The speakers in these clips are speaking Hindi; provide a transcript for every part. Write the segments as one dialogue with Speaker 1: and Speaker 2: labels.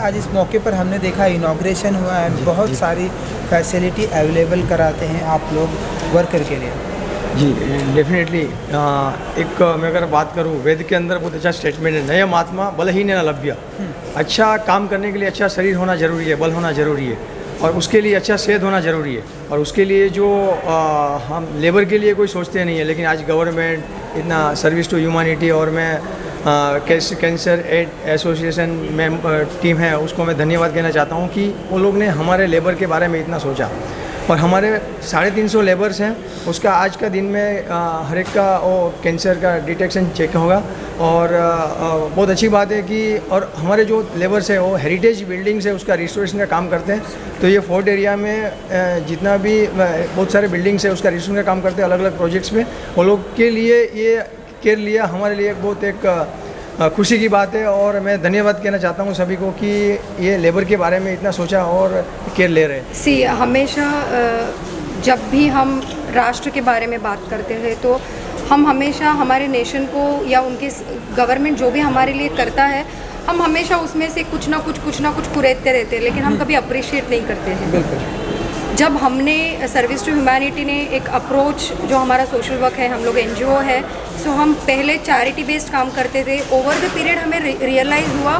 Speaker 1: आज इस मौके पर हमने देखा इनॉग्रेशन हुआ है, बहुत सारी फैसिलिटी अवेलेबल कराते हैं आप लोग वर्कर के लिए।
Speaker 2: जी डेफिनेटली। एक मैं अगर बात करूँ, वेद के अंदर बहुत अच्छा स्टेटमेंट है, नयम आत्मा बलहीन न लभ्य। अच्छा काम करने के लिए अच्छा शरीर होना ज़रूरी है, बल होना ज़रूरी है, और उसके लिए अच्छा सेहत होना ज़रूरी है। और उसके लिए जो हम लेबर के लिए कोई सोचते नहीं है, लेकिन आज गवर्नमेंट इतना सर्विस टू ह्यूमैनिटी, और मैं कैंसर एड एसोसिएशन में टीम है उसको मैं धन्यवाद कहना चाहता हूँ कि वो लोग ने हमारे लेबर के बारे में इतना सोचा। और हमारे 350 लेबर्स हैं, उसका आज का दिन में हर एक का वो कैंसर का डिटेक्शन चेक होगा। और बहुत अच्छी बात है कि और हमारे जो लेबर्स हैं वो हेरिटेज बिल्डिंग से उसका रिस्टोरेशन का काम करते हैं। तो ये फोर्ट एरिया में जितना भी बहुत सारे बिल्डिंग्स है उसका रिस्टोरेशन का काम करते हैं अलग अलग प्रोजेक्ट्स में। वो लोग के लिए ये केयर लिया हमारे लिए बहुत एक खुशी की बात है। और मैं धन्यवाद कहना चाहता हूँ सभी को कि ये लेबर के बारे में इतना सोचा और केयर ले रहे हैं।
Speaker 3: हमेशा जब भी हम राष्ट्र के बारे में बात करते हैं तो हम हमेशा हमारे नेशन को या उनके गवर्नमेंट जो भी हमारे लिए करता है, हम हमेशा उसमें से कुछ ना कुछ कुरेदते रहते हैं, लेकिन हम कभी अप्रिशिएट नहीं करते हैं।
Speaker 1: बिल्कुल।
Speaker 3: जब हमने सर्विस टू ह्यूमैनिटी ने एक अप्रोच, जो हमारा सोशल वर्क है, हम लोग NGO है, सो हम पहले चैरिटी बेस्ड काम करते थे। ओवर द पीरियड हमें रियलाइज़ हुआ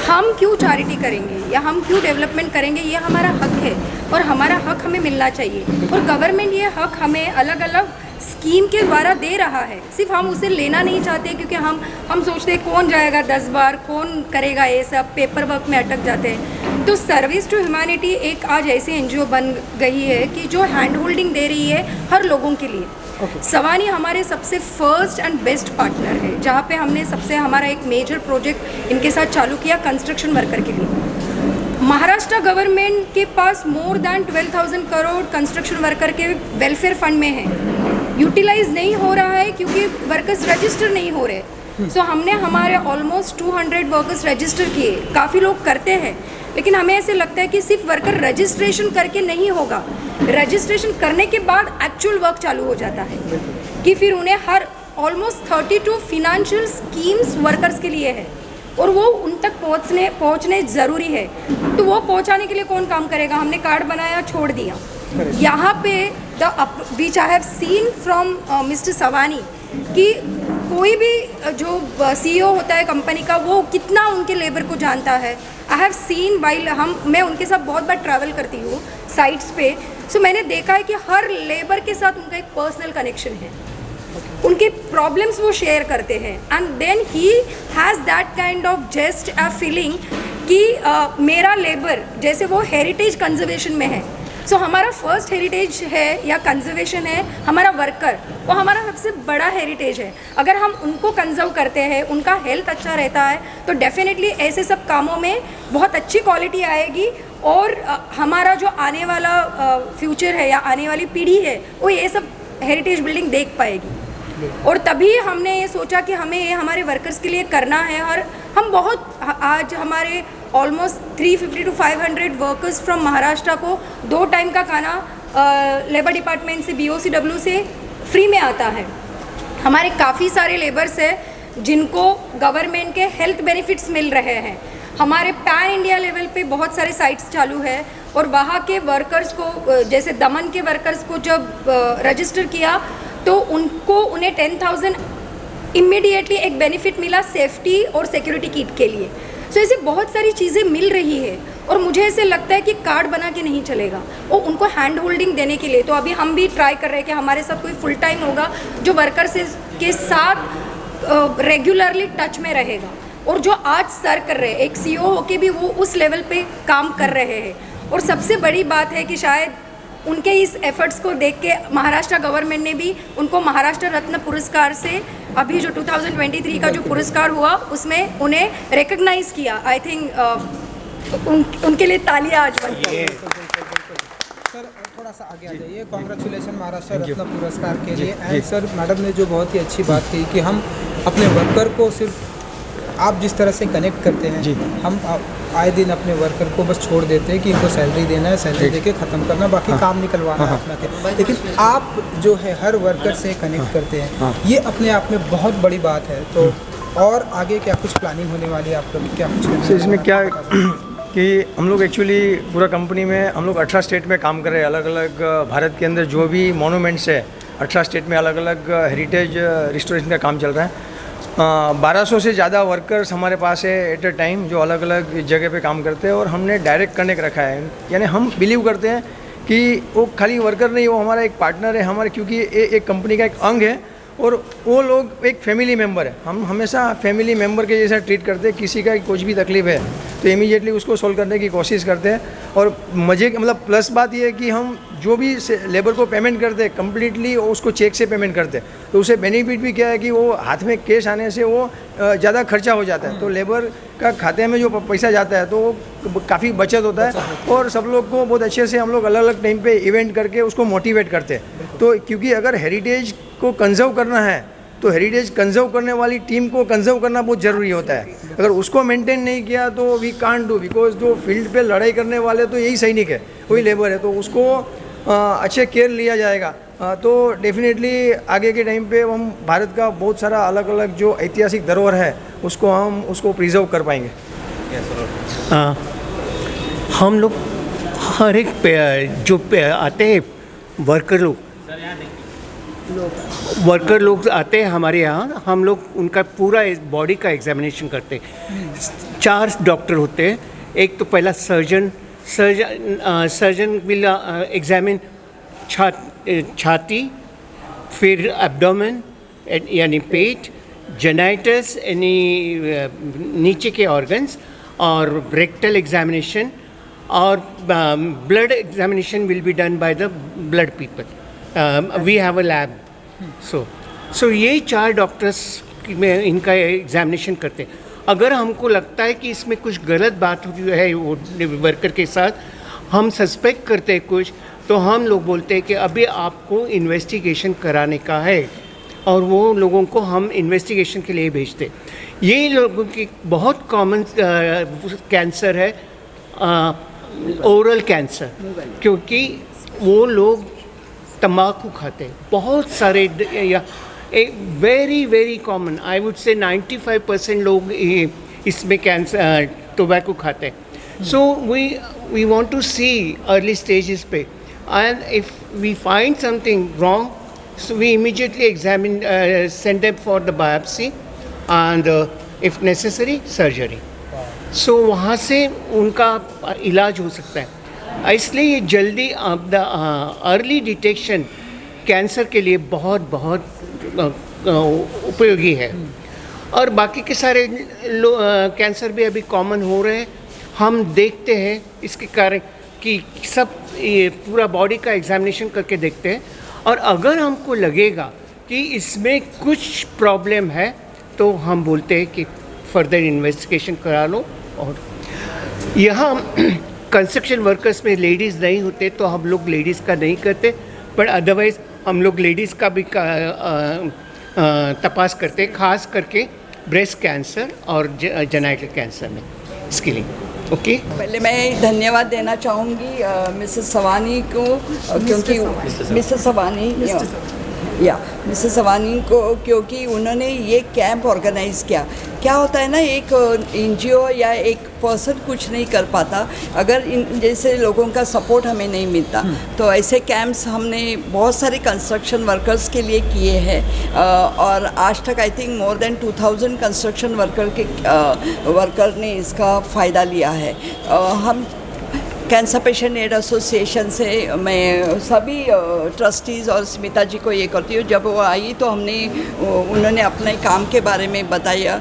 Speaker 3: हम क्यों चैरिटी करेंगे या हम क्यों डेवलपमेंट करेंगे, ये हमारा हक है और हमारा हक हमें मिलना चाहिए। और गवर्नमेंट ये हक हमें अलग अलग स्कीम के द्वारा दे रहा है, सिर्फ हम उसे लेना नहीं चाहते, क्योंकि हम सोचते हैं कौन जाएगा 10 बार, कौन करेगा, ये सब पेपर वर्क में अटक जाते हैं। तो सर्विस टू ह्यूमैनिटी एक आज ऐसी NGO बन गई है कि जो हैंड होल्डिंग दे रही है हर लोगों के लिए। सवानी हमारे सबसे फर्स्ट एंड बेस्ट पार्टनर है, जहाँ पे हमने सबसे हमारा एक मेजर प्रोजेक्ट इनके साथ चालू किया कंस्ट्रक्शन वर्कर के लिए। महाराष्ट्र गवर्नमेंट के पास more than 12,000 crore construction worker के वेलफेयर फंड में है, यूटिलाइज नहीं हो रहा है क्योंकि वर्कर्स रजिस्टर नहीं हो रहे। सो हमने हमारे ऑलमोस्ट 200 वर्कर्स रजिस्टर किए। काफ़ी लोग करते हैं, लेकिन हमें ऐसे लगता है कि सिर्फ वर्कर रजिस्ट्रेशन करके नहीं होगा, रजिस्ट्रेशन करने के बाद एक्चुअल वर्क चालू हो जाता है कि फिर उन्हें हर ऑलमोस्ट 32 फिनेंशियल स्कीम्स वर्कर्स के लिए है और वो उन तक पहुँचने ज़रूरी है। तो वो पहुँचाने के लिए कौन काम करेगा? हमने कार्ड बनाया, छोड़ दिया। यहाँ पे which I have seen from mister Sawani कि कोई भी जो CEO होता है कंपनी का, वो कितना उनके लेबर को जानता है। आई हैव सीन वाइल मैं उनके साथ बहुत बार ट्रैवल करती हूँ साइट्स पे, सो मैंने देखा है कि हर लेबर के साथ उनका एक पर्सनल कनेक्शन है, उनके प्रॉब्लम्स वो शेयर करते हैं, and then he has that kind of just a feeling कि मेरा लेबर जैसे वो हेरिटेज कंजर्वेशन में है। सो हमारा फर्स्ट हेरिटेज है या कंजर्वेशन है हमारा वर्कर, वो हमारा सबसे बड़ा हेरिटेज है। अगर हम उनको कंजर्व करते हैं, उनका हेल्थ अच्छा रहता है, तो डेफिनेटली ऐसे सब कामों में बहुत अच्छी क्वालिटी आएगी और हमारा जो आने वाला फ्यूचर है या आने वाली पीढ़ी है वो ये सब हेरिटेज बिल्डिंग देख पाएगी। और तभी हमने ये सोचा कि हमें ये हमारे वर्कर्स के लिए करना है। और हम बहुत आज हमारे almost 350 to 500 workers from Maharashtra को 2 टाइम का खाना लेबर डिपार्टमेंट से BOCW से फ्री में आता है। हमारे काफ़ी सारे लेबर्स हैं जिनको गवर्नमेंट के हेल्थ बेनिफिट्स मिल रहे हैं। हमारे पैन इंडिया लेवल पे बहुत सारे साइट्स चालू है और वहाँ के वर्कर्स को, जैसे दमन के वर्कर्स को जब रजिस्टर किया तो उन्हें 10,000 इमीडिएटली एक बेनिफिट मिला सेफ्टी और सिक्योरिटी किट के लिए। सो ऐसी बहुत सारी चीज़ें मिल रही है और मुझे ऐसे लगता है कि कार्ड बना के नहीं चलेगा, वो उनको हैंड होल्डिंग देने के लिए। तो अभी हम भी ट्राई कर रहे हैं कि हमारे साथ कोई फुल टाइम होगा जो वर्कर्स के साथ रेगुलरली टच में रहेगा और जो आज सर कर रहे हैं, एक CEO होके भी वो उस लेवल पे काम कर रहे हैं। और सबसे बड़ी बात है कि शायद उनके इस एफर्ट्स को देख के महाराष्ट्र गवर्नमेंट ने भी उनको महाराष्ट्र रत्न पुरस्कार से अभी जो 2023 का जो पुरस्कार हुआ उसमें उन्हें रिकग्नाइज किया। आई थिंक उनके लिए तालियां आज बनती है।
Speaker 1: सर थोड़ा सा आगे आ जाइए। कॉन्ग्रेचुलेसन महाराष्ट्र रत्न पुरस्कार के लिए। एंड सर मैडम ने जो बहुत ही अच्छी बात कही कि हम अपने वर्कर को सिर्फ आप जिस तरह से कनेक्ट करते हैं, हम आए दिन अपने वर्कर को बस छोड़ देते हैं कि इनको सैलरी देना है, सैलरी देके ख़त्म करना, बाकी काम निकलवाना है अपना के। लेकिन आप जो है हर वर्कर से कनेक्ट करते हैं, ये अपने आप में बहुत बड़ी बात है। तो और आगे क्या कुछ प्लानिंग होने वाली है आप लोग, क्या कुछ
Speaker 2: इसमें क्या कि हम लोग एक्चुअली पूरा कंपनी में हम लोग 18 स्टेट में काम कर रहे हैं। अलग अलग भारत के अंदर जो भी मोनूमेंट्स है 18 स्टेट में अलग अलग हेरिटेज रिस्टोरेशन का काम चल रहा है। 1200 से ज़्यादा वर्कर्स हमारे पास है एट अ टाइम, जो अलग अलग जगह पे काम करते हैं। और हमने डायरेक्ट कनेक्ट रखा है, यानी हम बिलीव करते हैं कि वो खाली वर्कर नहीं, वो हमारा एक पार्टनर है हमारे, क्योंकि ये एक कंपनी का एक अंग है और वो लोग एक फैमिली मेम्बर है। हम हमेशा फैमिली मेम्बर के जैसा ट्रीट करते हैं। किसी का कुछ भी तकलीफ है तो इमीडिएटली उसको सोल्व करने की कोशिश करते हैं। और मज़े मतलब प्लस बात ये है कि हम जो भी लेबर को पेमेंट करते हैं कम्प्लीटली उसको चेक से पेमेंट करते हैं। तो उसे बेनिफिट भी क्या है कि वो हाथ में कैश आने से वो ज़्यादा खर्चा हो जाता है, तो लेबर का खाते में जो पैसा जाता है तो वो काफ़ी बचत होता है। और सब लोग को बहुत अच्छे से हम लोग अलग अलग टाइम पे इवेंट करके उसको मोटिवेट करते हैं। तो क्योंकि अगर हेरिटेज को कंजर्व करना है तो हेरिटेज कंजर्व करने वाली टीम को कंजर्व करना बहुत ज़रूरी होता है। अगर उसको मेंटेन नहीं किया तो वी कांट डू, बिकॉज जो फील्ड पे लड़ाई करने वाले तो यही सैनिक है, वही लेबर है। तो उसको अच्छे केयर लिया जाएगा तो डेफिनेटली आगे के टाइम पे हम भारत का बहुत सारा अलग अलग जो ऐतिहासिक धरोहर है उसको प्रिजर्व कर पाएंगे।
Speaker 4: हम लोग हर एक जो आते हैं वर्कर लोग आते हैं हमारे यहाँ, हम लोग उनका पूरा बॉडी का एग्जामिनेशन करते हैं। 4 डॉक्टर होते हैं। एक तो पहला सर्जन विल एग्जामिन छाती, फिर एब्डोमेन यानी पेट, जेनाइटस यानी नीचे के ऑर्गन्स, और रेक्टल एग्जामिनेशन, और blood examination will be done by the blood people. We have a lab. So ये 4 डॉक्टर्स में इनका एग्जामिनेशन करते हैं। अगर हमको लगता है कि इसमें कुछ गलत बात हुई है वो वर्कर के साथ, हम सस्पेक्ट करते हैं कुछ, तो हम लोग बोलते हैं कि अभी आपको इन्वेस्टिगेशन कराने का है, और वो लोगों को हम इन्वेस्टिगेशन के लिए भेजते हैं। ये लोगों की बहुत कॉमन कैंसर है, ओरल कैंसर, क्योंकि वो लोग तम्बाकू खाते हैं। बहुत सारे या very very common, I would say 95% लोग इसमें कैंसर टोबैको खाते हैं। So we want to see early stages पे, and if we find something wrong, so we immediately examine, send them for the biopsy and if necessary surgery. So वहाँ से उनका इलाज हो सकता है। इसलिए ये जल्दी अर्ली डिटेक्शन कैंसर के लिए बहुत बहुत उपयोगी है। और बाकी के सारे कैंसर भी अभी कॉमन हो रहे हैं। हम देखते हैं इसके कारण कि सब ये पूरा बॉडी का एग्जामिनेशन करके देखते हैं, और अगर हमको लगेगा कि इसमें कुछ प्रॉब्लम है तो हम बोलते हैं कि फर्दर इन्वेस्टिगेशन करा लो। और यहाँ कंस्ट्रक्शन वर्कर्स में लेडीज़ नहीं होते तो हम लोग लेडीज़ का नहीं करते, पर अदरवाइज़ हम लोग लेडीज़ का भी तपास करते हैं, खास करके ब्रेस्ट कैंसर और जेनाइटल कैंसर में, इसके लिए। ओके
Speaker 5: पहले मैं धन्यवाद देना चाहूँगी मिसेस सवानी को, क्योंकि मिसेस सवानी मिसेस सवानी को, क्योंकि उन्होंने ये कैंप ऑर्गेनाइज़ किया। क्या होता है ना, एक एनजीओ या एक पर्सन कुछ नहीं कर पाता अगर इन जैसे लोगों का सपोर्ट हमें नहीं मिलता। तो ऐसे कैंप्स हमने बहुत सारे कंस्ट्रक्शन वर्कर्स के लिए किए हैं, और आज तक I think more than 2000 construction worker ने इसका फ़ायदा लिया है। हम कैंसर पेशेंट एड एसोसिएशन से मैं सभी ट्रस्टीज़ और स्मिता जी को ये करती हूँ। जब वो आई तो उन्होंने अपने काम के बारे में बताया,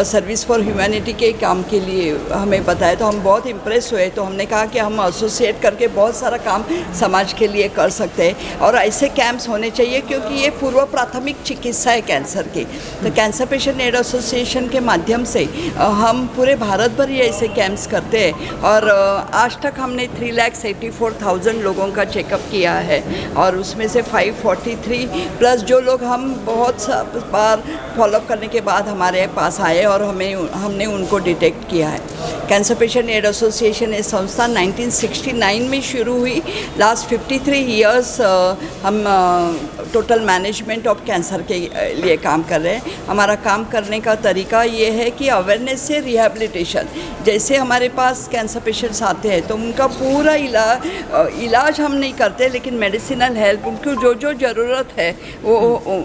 Speaker 5: सर्विस फॉर ह्यूमैनिटी के काम के लिए हमें बताया, तो हम बहुत इम्प्रेस हुए। तो हमने कहा कि हम एसोसिएट करके बहुत सारा काम समाज के लिए कर सकते हैं, और ऐसे कैंप्स होने चाहिए, क्योंकि ये पूर्व प्राथमिक चिकित्सा है कैंसर की। तो कैंसर पेशेंट एड एसोसिएशन के माध्यम से हम पूरे भारत भर ही ऐसे कैंप्स करते हैं, और आज तक हमने 3,84,000 लोगों का चेकअप किया है, और उसमें से 543 प्लस जो लोग हम बहुत बार फॉलोअप करने के बाद हमारे पास आए और हमने उनको डिटेक्ट किया है। कैंसर पेशेंट एड एसोसिएशन ये संस्था 1969 में शुरू हुई। लास्ट 53 ईयर्स हम टोटल मैनेजमेंट ऑफ कैंसर के लिए काम कर रहे हैं। हमारा काम करने का तरीका ये है कि अवेयरनेस से रिहैबिलिटेशन, जैसे हमारे पास कैंसर पेशेंट्स आते हैं तो उनका पूरा इलाज हम नहीं करते, लेकिन मेडिसिनल हेल्प उनको जो जो ज़रूरत है वो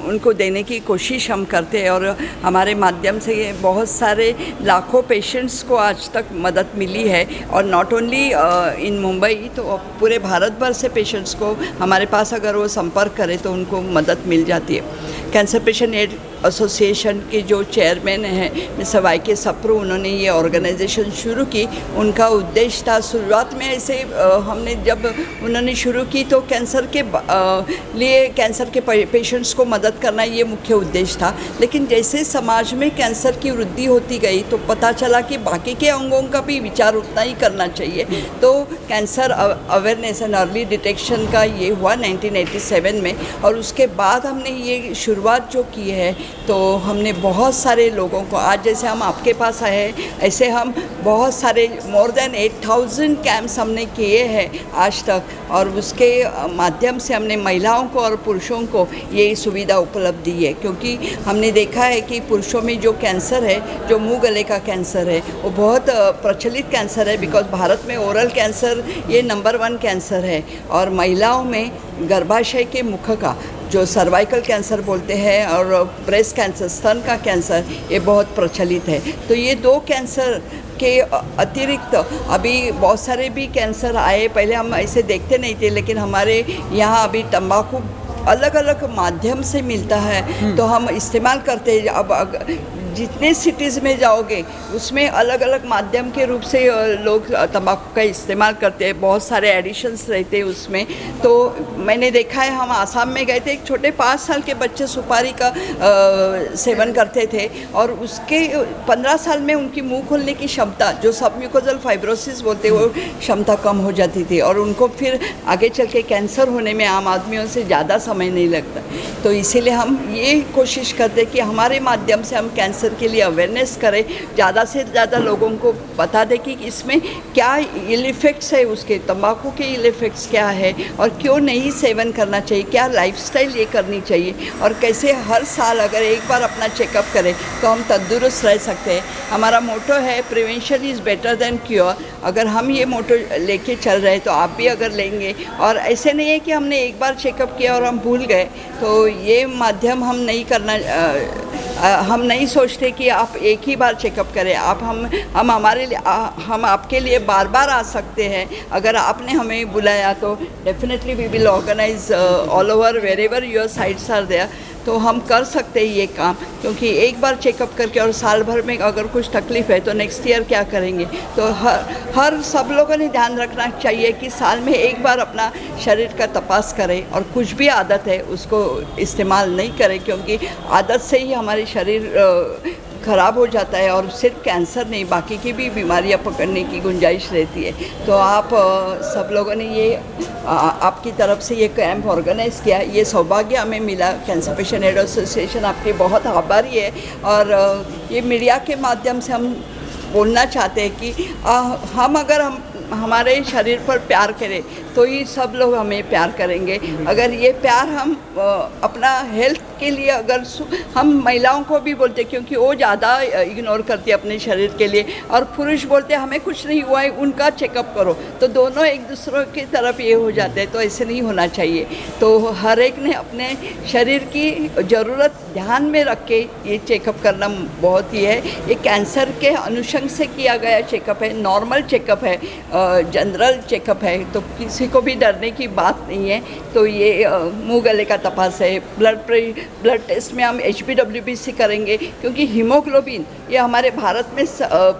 Speaker 5: उनको देने की कोशिश हम करते हैं। और हमारे माध्यम से बहुत सारे लाखों पेशेंट्स को आज तक मदद मिली है, और नॉट ओनली इन मुंबई, तो पूरे भारत भर से पेशेंट्स को हमारे पास अगर वो संपर्क करें तो उनको मदद मिल जाती है। कैंसर पेशेंट एड एसोसिएशन के जो चेयरमैन हैं मिस्टर वाई.के. सप्रू, उन्होंने ये ऑर्गेनाइजेशन शुरू की। उनका उद्देश्य था, शुरुआत में ऐसे हमने जब उन्होंने शुरू की तो कैंसर के लिए कैंसर के पेशेंट्स को मदद करना ये मुख्य उद्देश्य था। लेकिन जैसे समाज में कैंसर की वृद्धि होती गई तो पता चला कि बाकी के अंगों का भी विचार उतना ही करना चाहिए। तो cancer awareness and early detection का ये हुआ 1987 में, और उसके बाद हमने ये शुरुआत जो की है तो हमने बहुत सारे लोगों को, आज जैसे हम आपके पास आए हैं ऐसे हम बहुत सारे मोर देन 8000 कैंप्स हमने किए हैं आज तक, और उसके माध्यम से हमने महिलाओं को और पुरुषों को ये सुविधा उपलब्ध दी है। क्योंकि हमने देखा है कि पुरुषों में जो कैंसर है, जो मुंह गले का कैंसर है, वो बहुत प्रचलित कैंसर है, बिकॉज भारत में ओरल कैंसर ये नंबर 1 कैंसर है, और महिलाओं में गर्भाशय के मुख का जो सर्वाइकल कैंसर बोलते हैं और ब्रेस्ट कैंसर, स्तन का कैंसर, ये बहुत प्रचलित है। तो ये 2 कैंसर के अतिरिक्त अभी बहुत सारे भी कैंसर आए, पहले हम ऐसे देखते नहीं थे, लेकिन हमारे यहाँ अभी तंबाकू अलग अलग माध्यम से मिलता है तो हम इस्तेमाल करते हैं। अब जितने सिटीज़ में जाओगे उसमें अलग अलग माध्यम के रूप से लोग तंबाकू का इस्तेमाल करते हैं, बहुत सारे एडिशंस रहते हैं उसमें। तो मैंने देखा है, हम आसाम में गए थे, एक छोटे 5 साल के बच्चे सुपारी का सेवन करते थे, और उसके 15 साल में उनकी मुंह खोलने की क्षमता, जो सबम्यूकोजल फाइब्रोसिस बोलते हैं, वो क्षमता कम हो जाती थी, और उनको फिर आगे चल के कैंसर होने में आम आदमियों से ज़्यादा समय नहीं लगता। तो इसीलिए हम ये कोशिश करते हैं कि हमारे माध्यम से हम कैंसर के लिए अवेयरनेस करें, ज़्यादा से ज़्यादा लोगों को बता दें कि इसमें क्या इल इफ़ेक्ट्स है, उसके तंबाकू के इल इफ़ेक्ट्स क्या है, और क्यों नहीं सेवन करना चाहिए, क्या लाइफस्टाइल ये करनी चाहिए, और कैसे हर साल अगर एक बार अपना चेकअप करें तो हम तंदुरुस्त रह सकते हैं। हमारा मोटो है prevention is better than cure. अगर हम ये मोटो लेके चल रहे हैं तो आप भी अगर लेंगे, और ऐसे नहीं है कि हमने एक बार चेकअप किया और हम भूल गए, तो ये माध्यम हम नहीं करना, हम नहीं सोचते कि आप एक ही बार चेकअप करें। आप हम हमारे लिए हम आपके लिए बार बार आ सकते हैं। अगर आपने हमें बुलाया तो definitely we will organise all over wherever your sites are there, तो हम कर सकते हैं ये काम। क्योंकि एक बार चेकअप करके और साल भर में अगर कुछ तकलीफ़ है तो नेक्स्ट ईयर क्या करेंगे। तो हर सब लोगों ने ध्यान रखना चाहिए कि साल में एक बार अपना शरीर का तपास करें, और कुछ भी आदत है उसको इस्तेमाल नहीं करें, क्योंकि आदत से ही हमारे शरीर ख़राब हो जाता है, और सिर्फ कैंसर नहीं बाकी की भी बीमारियां पकड़ने की गुंजाइश रहती है। तो आप सब लोगों ने ये आपकी तरफ से ये कैंप ऑर्गेनाइज़ किया, ये सौभाग्य हमें मिला। कैंसर पेशेंट एड एसोसिएशन आपके बहुत आभारी है, और ये मीडिया के माध्यम से हम बोलना चाहते हैं कि हम अगर हमारे शरीर पर प्यार करें तो ही सब लोग हमें प्यार करेंगे। अगर ये प्यार हम अपना हेल्थ के लिए, अगर हम महिलाओं को भी बोलते, क्योंकि वो ज़्यादा इग्नोर करती है अपने शरीर के लिए, और पुरुष बोलते हमें कुछ नहीं हुआ है, उनका चेकअप करो, तो दोनों एक दूसरे की तरफ ये हो जाते हैं। तो ऐसे नहीं होना चाहिए। तो हर एक ने अपने शरीर की ज़रूरत ध्यान में रख के ये चेकअप करना बहुत ही है। ये कैंसर के अनुषंग से किया गया चेकअप है, नॉर्मल चेकअप है, जनरल चेकअप है, तो किसी को भी डरने की बात नहीं है। तो ये मुंह गले का तपास है, ब्लड टेस्ट में हम HbWBC करेंगे, क्योंकि हीमोग्लोबिन ये हमारे भारत में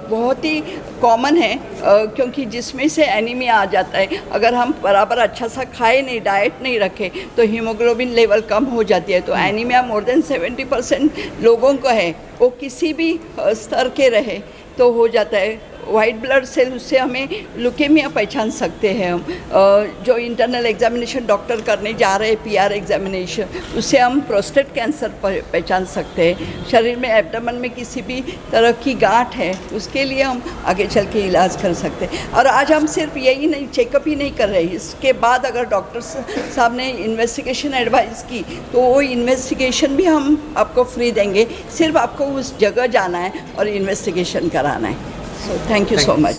Speaker 5: बहुत ही कॉमन है, क्योंकि जिसमें से एनीमिया आ जाता है। अगर हम बराबर अच्छा सा खाए नहीं, डाइट नहीं रखें, तो हीमोग्लोबिन लेवल कम हो जाती है। तो एनीमिया मोर देन 70% लोगों को है, वो किसी भी स्तर के रहे तो हो जाता है। वाइट ब्लड सेल, उससे हमें लुकेमिया पहचान सकते हैं हम। जो इंटरनल एग्जामिनेशन डॉक्टर करने जा रहे हैं, PR एग्जामिनेशन, उससे हम प्रोस्टेट कैंसर पहचान सकते हैं। शरीर में एब्डोमेन में किसी भी तरह की गांठ है, उसके लिए हम आगे चल के इलाज कर सकते हैं। और आज हम सिर्फ यही नहीं, चेकअप ही नहीं कर रहे, इसके बाद अगर डॉक्टर साहब ने इन्वेस्टिगेशन एडवाइस की तो वो इन्वेस्टिगेशन भी हम आपको फ्री देंगे। सिर्फ आपको उस जगह जाना है और इन्वेस्टिगेशन कराना है। So thank you so much.